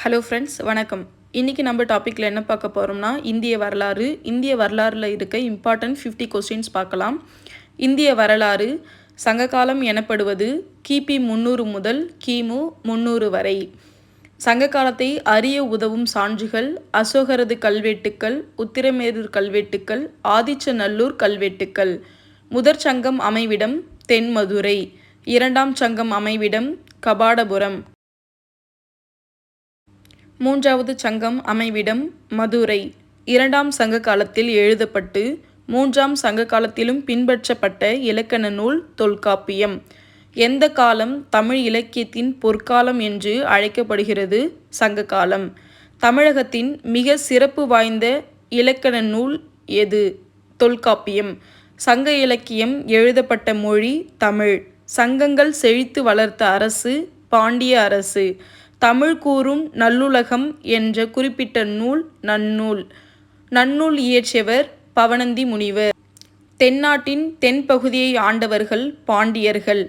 Hello friends, வணக்கம். இன்றைக்கி நம்ம டாப்பிக்கில் என்ன பார்க்க போகிறோம்னா இந்திய வரலாறில் இருக்க இம்பார்ட்டன்ட் 50 கொஸ்டின்ஸ் பார்க்கலாம். இந்திய வரலாறு சங்ககாலம் எனப்படுவது கிபி 300 முதல் கிமு 300 வரை. சங்க காலத்தை அறிய உதவும் சான்றுகள்: அசோகரது கல்வெட்டுக்கள், உத்திரமேரூர் கல்வெட்டுக்கள், ஆதிச்சநல்லூர் கல்வெட்டுக்கள். முதற் சங்கம் அமைவிடம் தென்மதுரை. இரண்டாம் சங்கம் அமைவிடம் கபாடபுரம். மூன்றாவது சங்கம் அமைவிடம் மதுரை. இரண்டாம் சங்க காலத்தில் எழுதப்பட்டு மூன்றாம் சங்க காலத்திலும் பின்பற்றப்பட்ட இலக்கண நூல் தொல்காப்பியம். எந்த காலம் தமிழ் இலக்கியத்தின் பொற்காலம் என்று அழைக்கப்படுகிறது? சங்க காலம். தமிழகத்தின் மிக சிறப்பு வாய்ந்த இலக்கண நூல் எது? தொல்காப்பியம். சங்க இலக்கியம் எழுதப்பட்ட மொழி தமிழ். சங்கங்கள் செழித்து வளர்த்த அரசு பாண்டிய அரசு. தமிழ் கூறும் நல்லுலகம் என்ற குறிப்பிட்ட நூல் நன்னூல். நன்னூல் இயற்றியவர் பவணந்தி முனிவர். தென்னாட்டின் தென்பகுதியை ஆண்டவர்கள் பாண்டியர்கள்.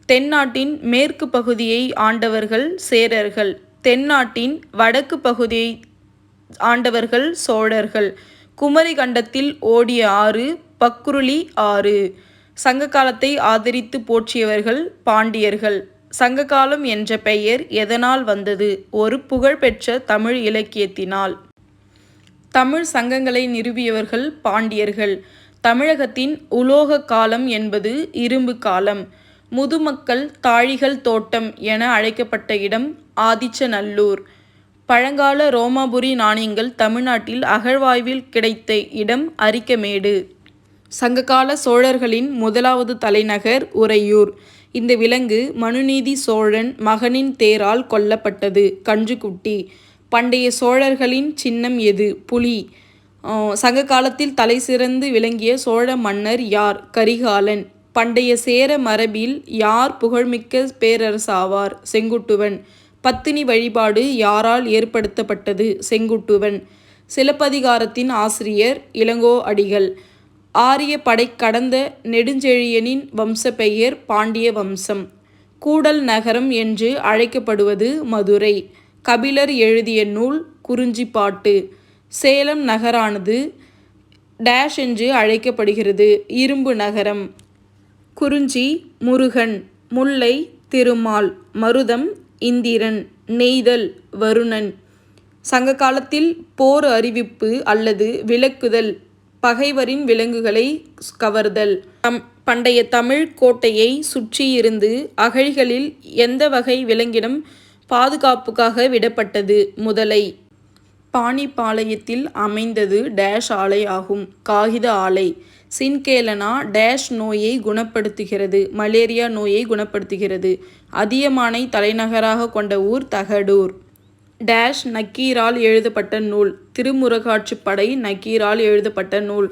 தென்னாட்டின் மேற்கு பகுதியை ஆண்டவர்கள் சேரர்கள். தென்னாட்டின் வடக்கு பகுதியை ஆண்டவர்கள் சோழர்கள். குமரி கண்டத்தில் ஓடிய ஆறு பக்குருளி ஆறு. சங்க காலத்தை ஆதரித்து போற்றியவர்கள் பாண்டியர்கள். சங்ககாலம் என்ற பெயர் எதனால் வந்தது? ஒரு புகழ்பெற்ற தமிழ் இலக்கியத்தினால். தமிழ் சங்கங்களை நிறுவியவர்கள் பாண்டியர்கள். தமிழகத்தின் உலோக காலம் என்பது இரும்பு காலம். முதுமக்கள் தாழிகள் தோட்டம் என அழைக்கப்பட்ட இடம் ஆதிச்சநல்லூர். பழங்கால ரோமாபுரி நாணயங்கள் தமிழ்நாட்டில் அகழ்வாய்வில் கிடைத்த இடம் அரிக்கமேடு. சங்ககால சோழர்களின் முதலாவது தலைநகர் உறையூர். இந்த விலங்கு மனுநீதி சோழன் மகனின் தேரால் கொல்லப்பட்டது. கன்றுக்குட்டி. பண்டைய சோழர்களின் சின்னம் எது? புலி. சங்க காலத்தில் தலை சிறந்து விளங்கிய சோழ மன்னர் யார்? கரிகாலன். பண்டைய சேர மரபில் யார் புகழ்மிக்க பேரரசாவார்? செங்குட்டுவன். பத்தினி வழிபாடு யாரால் ஏற்படுத்தப்பட்டது? செங்குட்டுவன். சிலப்பதிகாரத்தின் ஆசிரியர் இளங்கோ அடிகள். ஆரிய படை கடந்த நெடுஞ்செழியனின் வம்சப்பெயர் பாண்டிய வம்சம். கூடல் நகரம் என்று அழைக்கப்படுவது மதுரை. கபிலர் எழுதிய நூல் குறிஞ்சிப்பாட்டு. சேலம் நகரானது டேஷ் என்று அழைக்கப்படுகிறது. இரும்பு நகரம். குறிஞ்சி முருகன். முல்லை திருமால். மருதம் இந்திரன். நெய்தல் வருணன். சங்க காலத்தில் போர் அறிவிப்பு அல்லது விலக்குதல் பகைவரின் விலங்குகளை கவர்தல். பண்டைய தமிழ் கோட்டையை சுற்றியிருந்து அகழிகளில் எந்த வகை விலங்கினம் பாதுகாப்புக்காக விடப்பட்டது? முதலை. பாணிப்பாளையத்தில் அமைந்தது டேஷ் ஆலை ஆகும். காகித ஆலை. சின்கேலனா டேஷ் நோயை குணப்படுத்துகிறது. மலேரியா நோயை குணப்படுத்துகிறது. அதியமானை தலைநகராக கொண்ட ஊர் தகடூர். டேஷ் நக்கீரால் எழுதப்பட்ட நூல். திருமுருகாற்றுப்படை நக்கீரால் எழுதப்பட்ட நூல்.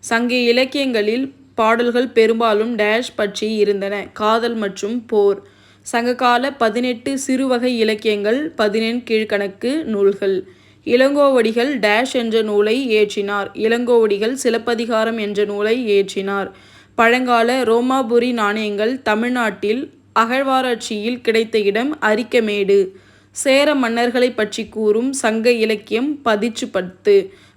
சங்க இலக்கியங்களில் பாடல்கள் பெரும்பாலும் டேஷ் பற்றி இருந்தன. காதல் மற்றும் போர். சங்ககால 18 சிறுவகை இலக்கியங்கள் 18 கீழ்கணக்கு நூல்கள். இளங்கோவடிகள் டேஷ் என்ற நூலை இயற்றினார். இளங்கோவடிகள் சிலப்பதிகாரம் என்ற நூலை இயற்றினார். பழங்கால ரோமாபுரி நாணயங்கள் தமிழ்நாட்டில் அகழ்வாராய்ச்சியில் கிடைத்த இடம் அரிக்கமேடு. சேர மன்னர்களை பற்றி கூறும் சங்க இலக்கியம் பதிற்றுப்பத்து.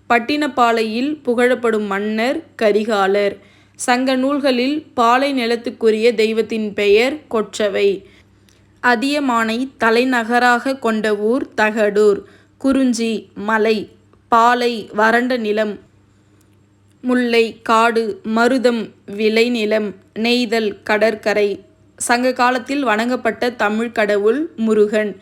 பட்டினப்பாலையில் புகழப்படும் மன்னர் கரிகாலர். சங்க நூல்களில் பாலை நிலத்துக்குரிய தெய்வத்தின் பெயர் கொற்றவை. அதியமானை தலைநகராக கொண்ட ஊர் தகடூர். குறிஞ்சி மலை. பாலை வறண்ட நிலம். முல்லை காடு. மருதம் விளைநிலம். நெய்தல் கடற்கரை. சங்க காலத்தில் வணங்கப்பட்ட தமிழ் கடவுள் முருகன்.